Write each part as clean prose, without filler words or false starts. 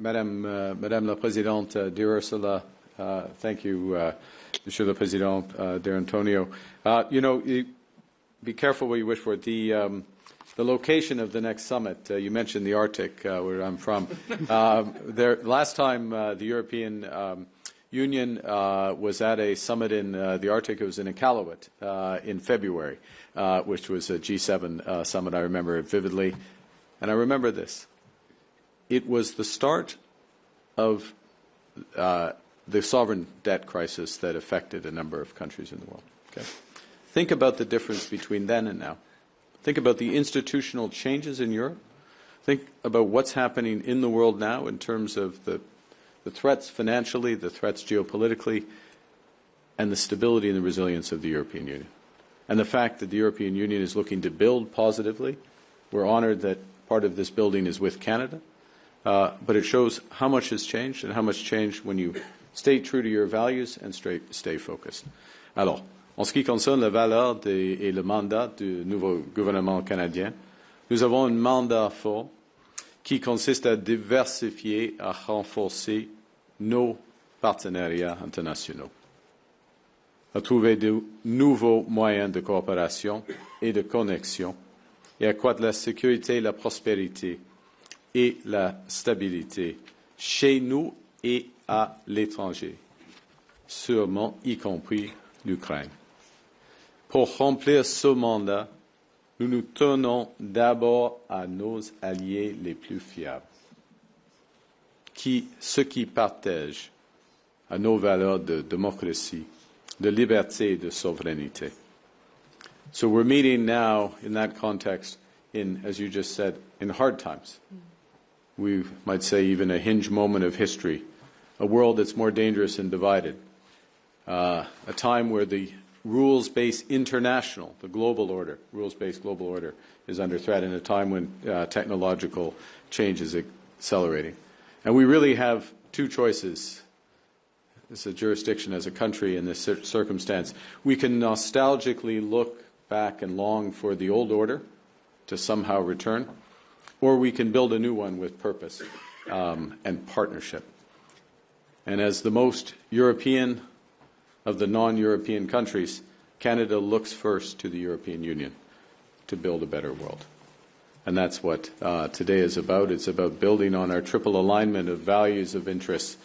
Madame la Présidente, dear Ursula, thank you, Monsieur le Président, dear Antonio. Be careful what you wish for. The location of the next summit, you mentioned the Arctic, where I'm from. Last time the European Union was at a summit in the Arctic, it was in Iqaluit in February, which was a G7 summit. I remember it vividly. And I remember this. It was the start of the sovereign debt crisis that affected a number of countries in the world. Okay? Think about the difference between then and now. Think about the institutional changes in Europe. Think about what's happening in the world now in terms of the threats financially, the threats geopolitically, and the stability and the resilience of the European Union. And the fact that the European Union is looking to build positively. We're honored that part of this building is with Canada. But it shows how much has changed and how much changed when you stay true to your values and stay focused. Alors, en ce qui concerne la valeur et le mandat du nouveau gouvernement canadien, nous avons un mandat fort qui consiste à diversifier, à renforcer nos partenariats internationaux, à trouver de nouveaux moyens de coopération et de connexion et accroître la sécurité et la prospérité et la stabilité chez nous et à l'étranger, sûrement y compris l'Ukraine. Pour remplir ce mandat, nous nous tenons d'abord à nos alliés les plus fiables, ceux qui partagent à nos valeurs de démocratie, de liberté et de souveraineté. So we're meeting now in that context in, as you just said, in hard times. We might say even a hinge moment of history, a world that's more dangerous and divided, a time where the rules-based international, the global order, rules-based global order is under threat, in a time when technological change is accelerating. And we really have two choices as a jurisdiction, as a country in this circumstance. We can nostalgically look back and long for the old order to somehow return, or we can build a new one with purpose and partnership. And as the most European of the non-European countries, Canada looks first to the European Union to build a better world. And that's what today is about. It's about building on our triple alignment of values, of interests,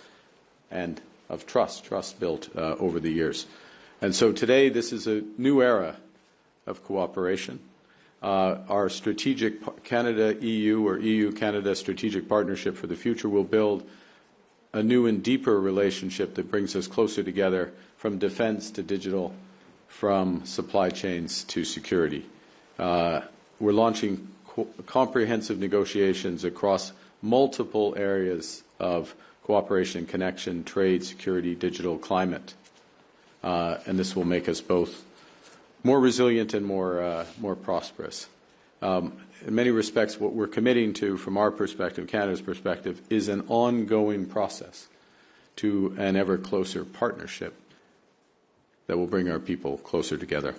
and of trust built over the years. And so today, this is a new era of cooperation. Our strategic Canada-EU or EU-Canada strategic partnership for the future will build a new and deeper relationship that brings us closer together, from defense to digital, from supply chains to security. We're launching comprehensive negotiations across multiple areas of cooperation, connection, trade, security, digital, climate. And this will make us both more resilient and more prosperous. In many respects, what we're committing to, from our perspective, Canada's perspective, is an ongoing process to an ever closer partnership that will bring our people closer together.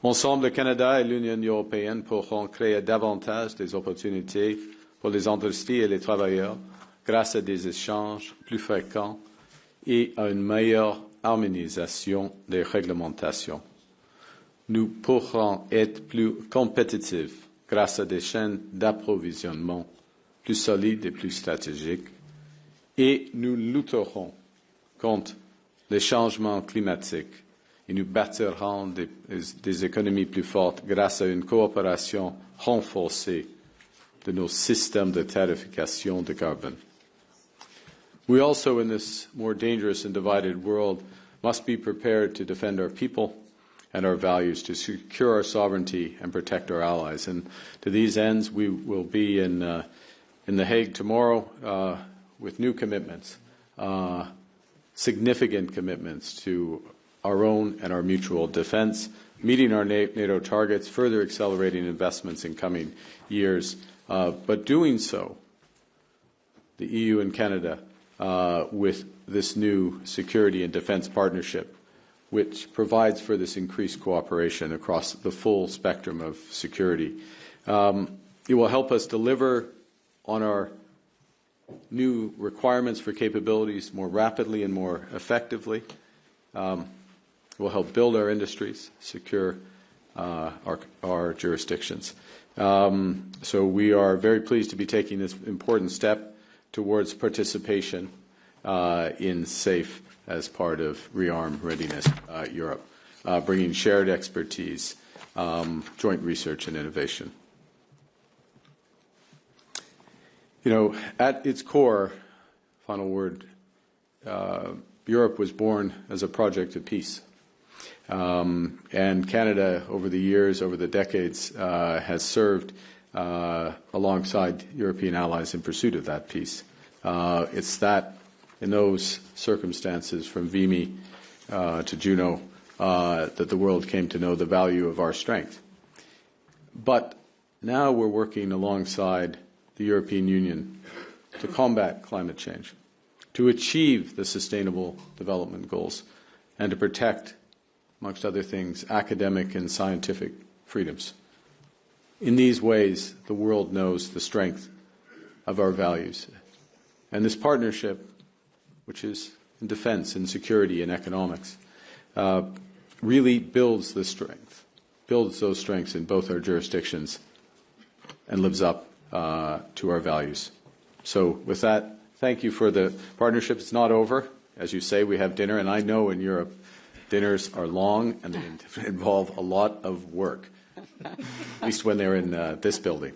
Ensemble, le Canada et l'Union européenne pourront créer davantage des opportunités pour les industries et les travailleurs grâce à des échanges plus fréquents et à une meilleure harmonisation des réglementations. Nous pourrons être plus compétitifs grâce à des chaînes d'approvisionnement plus solides et plus stratégiques, et nous lutterons contre les changements climatiques et nous bâtirons des économies plus fortes grâce à une coopération renforcée de nos systèmes de tarification de carbone. We also, in this more dangerous and divided world, must be prepared to defend our people and our values, to secure our sovereignty and protect our allies. And to these ends, we will be in The Hague tomorrow with new commitments, significant commitments to our own and our mutual defense, meeting our NATO targets, further accelerating investments in coming years, but doing so, the EU and Canada, with this new security and defense partnership, which provides for this increased cooperation across the full spectrum of security. It will help us deliver on our new requirements for capabilities more rapidly and more effectively. Will help build our industries, secure our jurisdictions. So we are very pleased to be taking this important step towards participation in SAFE as part of Rearm Readiness Europe, bringing shared expertise, joint research and innovation. You know, at its core, final word, Europe was born as a project of peace. And Canada, over the years, over the decades, has served alongside European allies in pursuit of that peace. It's that, in those circumstances, from Vimy to Juno, that the world came to know the value of our strength. But now we're working alongside the European Union to combat climate change, to achieve the Sustainable Development Goals, and to protect, amongst other things, academic and scientific freedoms. In these ways, the world knows the strength of our values. And this partnership, which is in defense and security and economics, really builds the strength, builds those strengths in both our jurisdictions and lives up to our values. So with that, thank you for the partnership. It's not over. As you say, we have dinner, and I know in Europe dinners are long and they involve a lot of work, at least when they're in this building.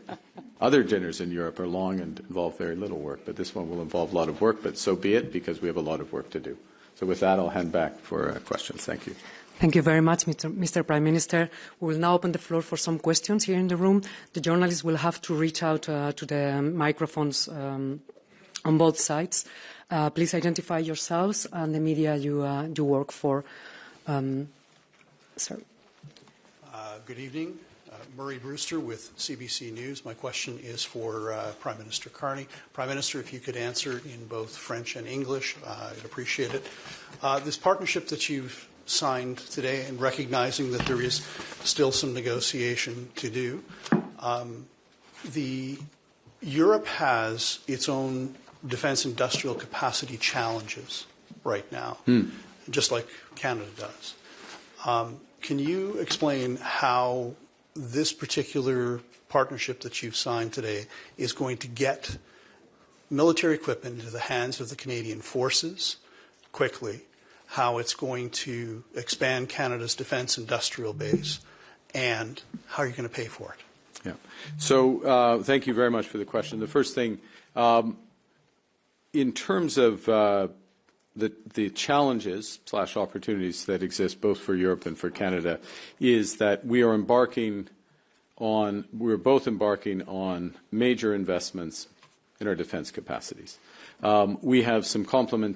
Other dinners in Europe are long and involve very little work, but this one will involve a lot of work, but so be it, because we have a lot of work to do. So with that, I'll hand back for questions. Thank you. Thank you very much, Mr. Prime Minister. We will now open the floor for some questions here in the room. The journalists will have to reach out to the microphones on both sides. Please identify yourselves and the media you work for. Sir. Good evening. Murray Brewster with CBC News. My question is for Prime Minister Carney. Prime Minister, if you could answer in both French and English, I'd appreciate it. This partnership that you've signed today, and recognizing that there is still some negotiation to do, Europe has its own defense industrial capacity challenges right now, just like Canada does. Can you explain how this particular partnership that you've signed today is going to get military equipment into the hands of the Canadian forces quickly, how it's going to expand Canada's defense industrial base, and how are you going to pay for it? Yeah. So thank you very much for the question. The first thing, in terms of the challenges / opportunities that exist both for Europe and for Canada, is that we're both embarking on major investments in our defense capacities. We have some complementary